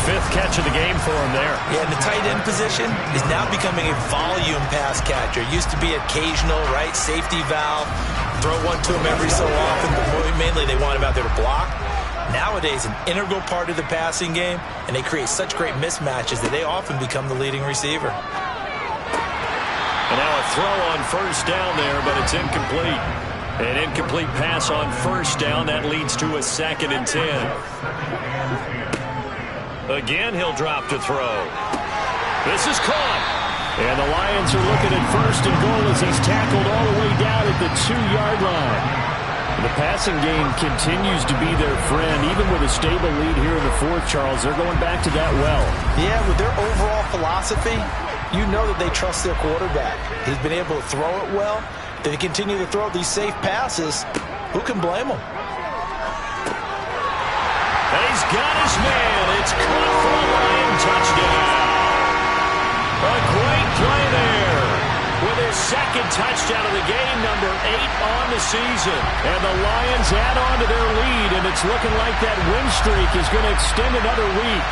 5th catch of the game for him there. Yeah, and the tight end position is now becoming a volume pass catcher. It used to be occasional, right, safety valve. Throw one to him every so often, but mainly they want him out there to block. Nowadays, an integral part of the passing game, and they create such great mismatches that they often become the leading receiver. And now a throw on first down there, but it's incomplete. An incomplete pass on first down. That leads to a 2nd and 10. Again, he'll drop to throw. This is caught. And the Lions are looking at 1st and goal as he's tackled all the way down at the 2-yard line. The passing game continues to be their friend. Even with a stable lead here in the 4th, Charles, they're going back to that well. Yeah, with their overall philosophy, you know that they trust their quarterback. He's been able to throw it well. They continue to throw these safe passes. Who can blame them? And he's got his man. It's caught for a Lion touchdown. A great play there. With his 2nd touchdown of the game, number 8 on the season. And the Lions add on to their lead, and it's looking like that win streak is going to extend another week.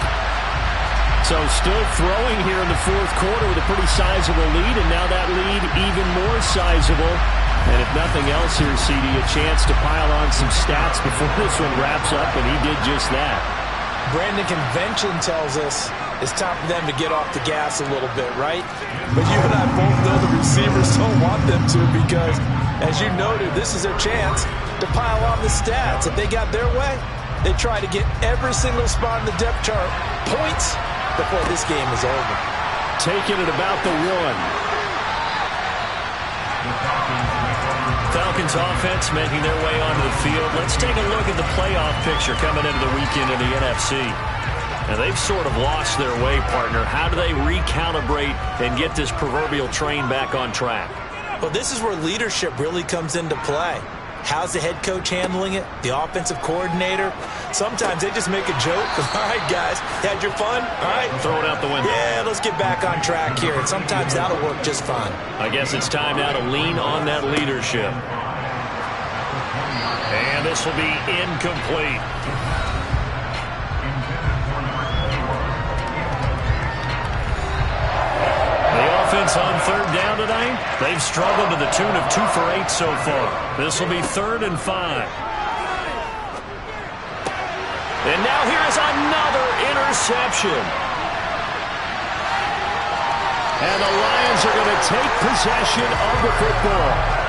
So still throwing here in the 4th quarter with a pretty sizable lead, and now that lead even more sizable. And if nothing else here, CD, a chance to pile on some stats before this one wraps up, and he did just that. Brandon, convention tells us it's time for them to get off the gas a little bit, right? But you and I both know the receivers don't want them to because, as you noted, this is their chance to pile on the stats. If they got their way, they try to get every single spot in the depth chart points before this game is over. Taking it about the 1. Falcons offense making their way onto the field. Let's take a look at the playoff picture coming into the weekend in the NFC. Now, they've sort of lost their way, partner. How do they recalibrate and get this proverbial train back on track? Well, this is where leadership really comes into play. How's the head coach handling it? The offensive coordinator? Sometimes they just make a joke. All right, guys, had your fun? All right. Throw it out the window. Yeah, let's get back on track here. And sometimes that'll work just fine. I guess it's time now to lean on that leadership. And this will be incomplete. Offense on 3rd down tonight. They've struggled to the tune of 2 for 8 so far. This will be 3rd and 5. And now here's another interception. And the Lions are going to take possession of the football.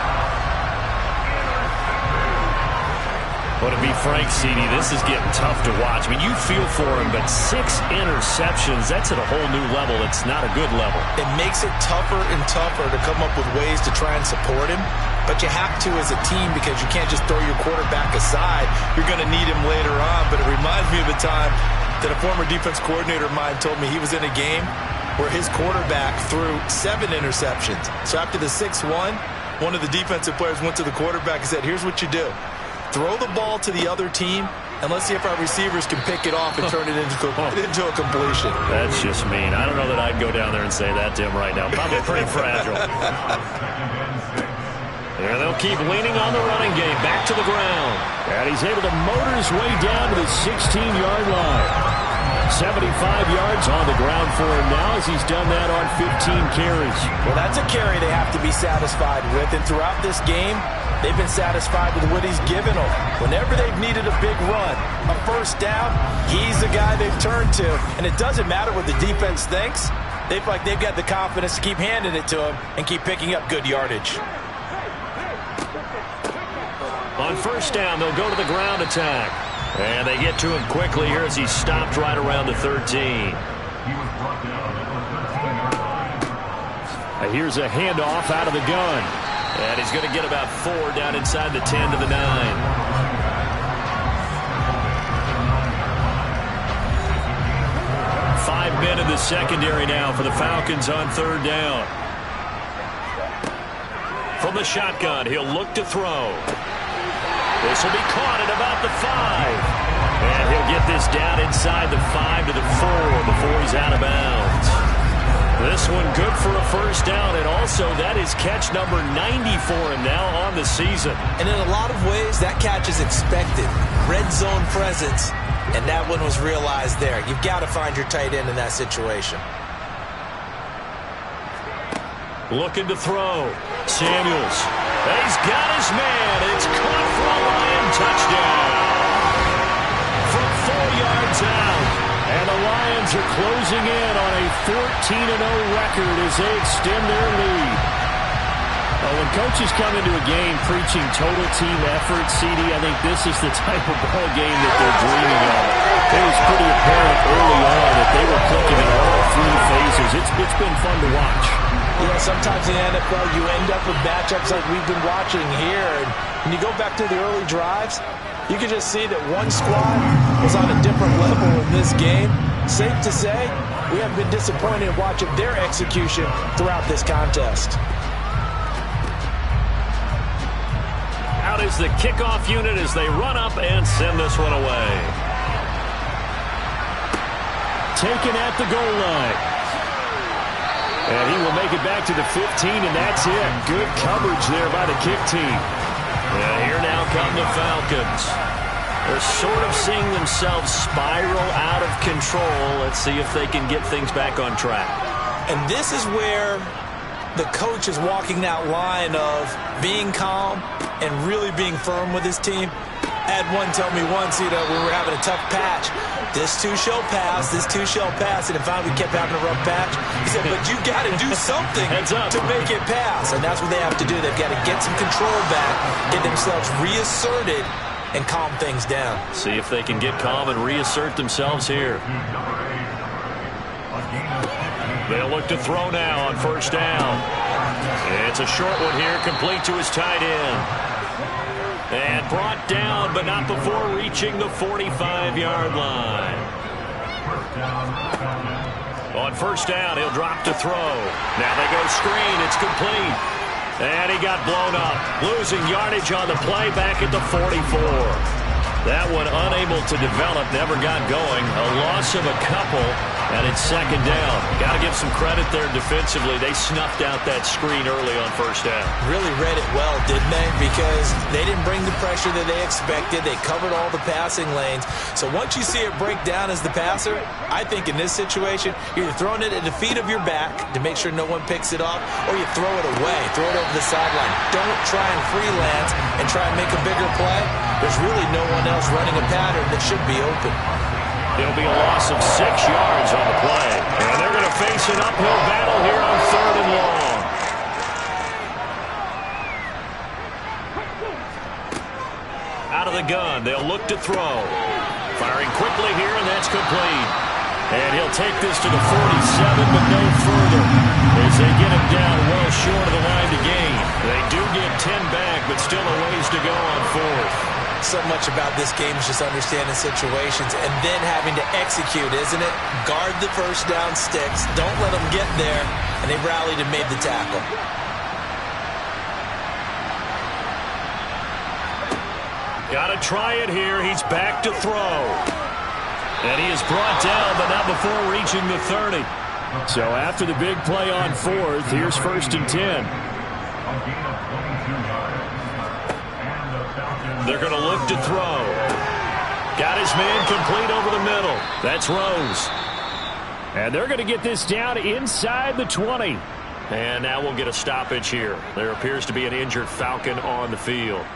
But to be frank, CD, this is getting tough to watch. I mean, you feel for him, but 6 interceptions, that's at a whole new level. It's not a good level. It makes it tougher and tougher to come up with ways to try and support him. But you have to as a team because you can't just throw your quarterback aside. You're going to need him later on. But it reminds me of the time that a former defense coordinator of mine told me he was in a game where his quarterback threw 7 interceptions. So after the 6th one of the defensive players went to the quarterback and said, here's what you do. Throw the ball to the other team, and let's see if our receivers can pick it off and turn it into a completion. That's just mean. I don't know that I'd go down there and say that to him right now. Probably pretty fragile. There, they'll keep leaning on the running game. Back to the ground. And he's able to motor his way down to the 16-yard line. 75 yards on the ground for him now as he's done that on 15 carries. Well, that's a carry they have to be satisfied with. And throughout this game, they've been satisfied with what he's given them. Whenever they've needed a big run, a 1st down, he's the guy they've turned to. And it doesn't matter what the defense thinks. They feel like they've got the confidence to keep handing it to him and keep picking up good yardage. On 1st down, they'll go to the ground attack. And they get to him quickly here as he's stopped right around the 13. Here's a handoff out of the gun. And he's going to get about 4 down inside the 10 to the 9. 5 men in the secondary now for the Falcons on 3rd down. From the shotgun, he'll look to throw. This will be caught at about the 5. And he'll get this down inside the 5 to the 4 before he's out of bounds. This one good for a 1st down, and also that is catch number 90 for him now on the season. And in a lot of ways, that catch is expected. Red zone presence, and that one was realized there. You've got to find your tight end in that situation. Looking to throw. Samuels. He's got his man. It's caught for a Lion touchdown. From 4 yards out. And the Lions are closing in on a 14-0 record as they extend their lead. Well, when coaches come into a game preaching total team effort, CD, I think this is the type of ball game that they're dreaming of. It was pretty apparent early on that they were clicking in all three phases. It's been fun to watch. Yeah, sometimes in the NFL you end up with matchups like we've been watching here. And when you go back to the early drives, you can just see that one squad was on a different level in this game. Safe to say, we have been disappointed in watching their execution throughout this contest. Out is the kickoff unit as they run up and send this one away. Taken at the goal line. And he will make it back to the 15, and that's it. Good coverage there by the kick team. And here now come the Falcons. They're sort of seeing themselves spiral out of control. Let's see if they can get things back on track. And this is where the coach is walking that line of being calm and really being firm with his team. I had one tell me once, when we were having a tough patch, this too shall pass, this too shall pass, and finally we kept having a rough patch. He said, but you got to do something to make it pass, and that's what they have to do. They've got to get some control back, get themselves reasserted, and calm things down. See if they can get calm and reassert themselves here. They'll look to throw now on first down. It's a short one here, complete to his tight end. And brought down, but not before reaching the 45-yard line. On first down, he'll drop to throw. Now they go screen. It's complete. And he got blown up. Losing yardage on the play back at the 44. That one unable to develop, never got going. A loss of a couple, and it's second down. Got to give some credit there defensively. They snuffed out that screen early on first down. Really read it well, didn't they? Because they didn't bring the pressure that they expected. They covered all the passing lanes. So once you see it break down as the passer, I think in this situation, you're either throwing it at the feet of your back to make sure no one picks it off, or you throw it away, throw it over the sideline. Don't try and freelance and try and make a bigger play. There's really no one else running a pattern that should be open. It'll be a loss of 6 yards on the play. And they're going to face an uphill battle here on 3rd and long. Out of the gun, they'll look to throw. Firing quickly here, and that's complete. And he'll take this to the 47, but no further, as they get him down well short of the line to gain. They do get 10 back, but still a ways to go on 4th. So much about this game is just understanding situations and then having to execute, isn't it? Guard the first down sticks. Don't let them get there. And they rallied and made the tackle. Got to try it here. He's back to throw. And he is brought down, but not before reaching the 30. So after the big play on 4th, here's 1st and 10. They're going to look to throw. Got his man complete over the middle. That's Rose. And they're going to get this down inside the 20. And now we'll get a stoppage here. There appears to be an injured Falcon on the field.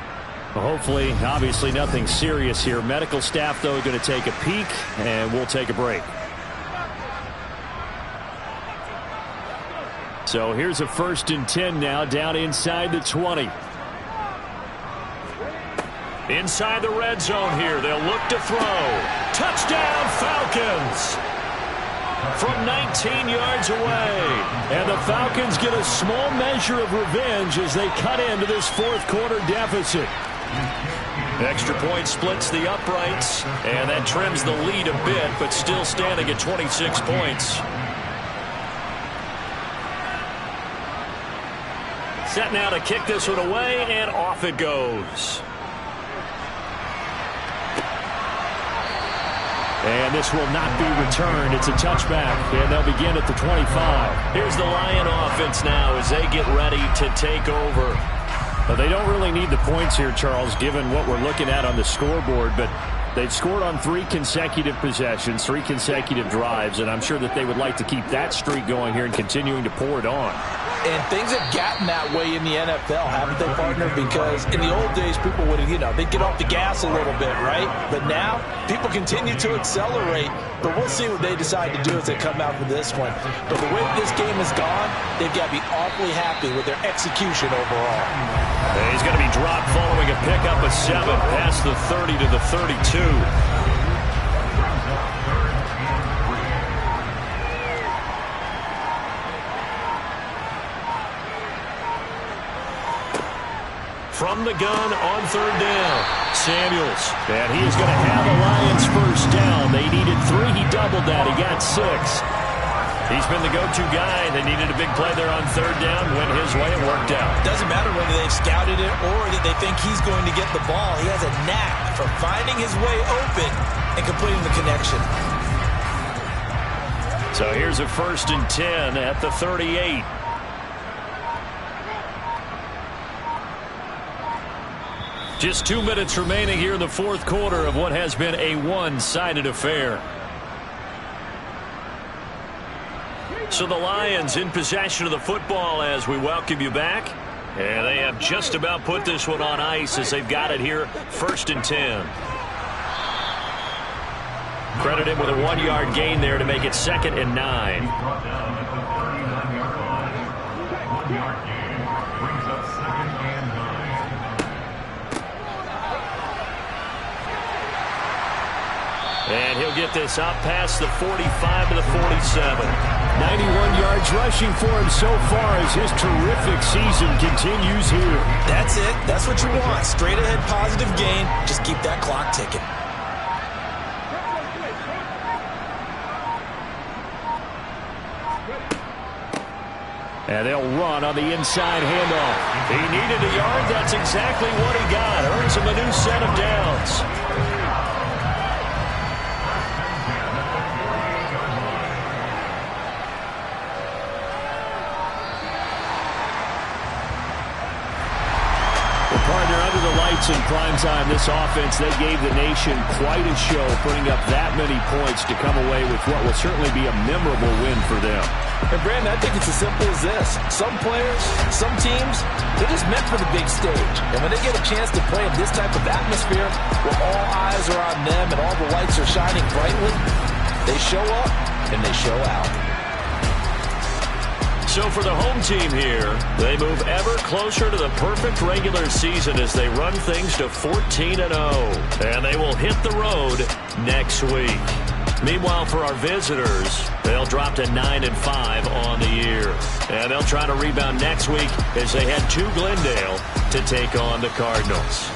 Well, hopefully, obviously nothing serious here. Medical staff, though, going to take a peek, and we'll take a break. So here's a 1st and 10 now, down inside the 20. Inside the red zone here. They'll look to throw. Touchdown, Falcons! From 19 yards away. And the Falcons get a small measure of revenge as they cut into this 4th quarter deficit. Extra point splits the uprights, and that trims the lead a bit, but still standing at 26 points. Set now to kick this one away, and off it goes. And this will not be returned. It's a touchback, and they'll begin at the 25. Here's the Lion offense now as they get ready to take over. But they don't really need the points here, Charles, given what we're looking at on the scoreboard. But They've scored on 3 consecutive possessions, 3 consecutive drives, and I'm sure that they would like to keep that streak going here and continuing to pour it on. And things have gotten that way in the NFL, haven't they, partner? Because in the old days, people would, they'd get off the gas a little bit, right? But now, people continue to accelerate. But we'll see what they decide to do as they come out for this one. But the way this game has gone, they've got to be awfully happy with their execution overall. And he's going to be dropped following a pickup of 7 past the 30 to the 32. From the gun on 3rd down, Samuels. And he is going to have a Lions first down. They needed 3. He doubled that. He got 6. He's been the go-to guy. They needed a big play there on 3rd down. Went his way. It worked out. Doesn't matter whether they've scouted it or that they think he's going to get the ball. He has a knack for finding his way open and completing the connection. So here's a 1st and 10 at the 38. Just 2 minutes remaining here in the 4th quarter of what has been a one-sided affair. So the Lions in possession of the football as we welcome you back. And they have just about put this one on ice as they've got it here, 1st and 10. Credit him with a 1-yard gain there to make it 2nd and 9. Brought down at the 39-yard line. 1-yard gain brings up 2nd and 9. And he'll get this up past the 45 to the 47. 91 yards rushing for him so far as his terrific season continues here. That's it. That's what you want. Straight ahead positive gain. Just keep that clock ticking. And they'll run on the inside handoff. He needed a yard. That's exactly what he got. Earns him a new set of downs. Partner, under the lights in prime time, this offense, they gave the nation quite a show, putting up that many points to come away with what will certainly be a memorable win for them. And, Brandon, I think it's as simple as this. Some players, some teams, they're just meant for the big stage. And when they get a chance to play in this type of atmosphere where all eyes are on them and all the lights are shining brightly, they show up and they show out. So for the home team here, they move ever closer to the perfect regular season as they run things to 14-0. And they will hit the road next week. Meanwhile, for our visitors, they'll drop to 9-5 on the year. And they'll try to rebound next week as they head to Glendale to take on the Cardinals.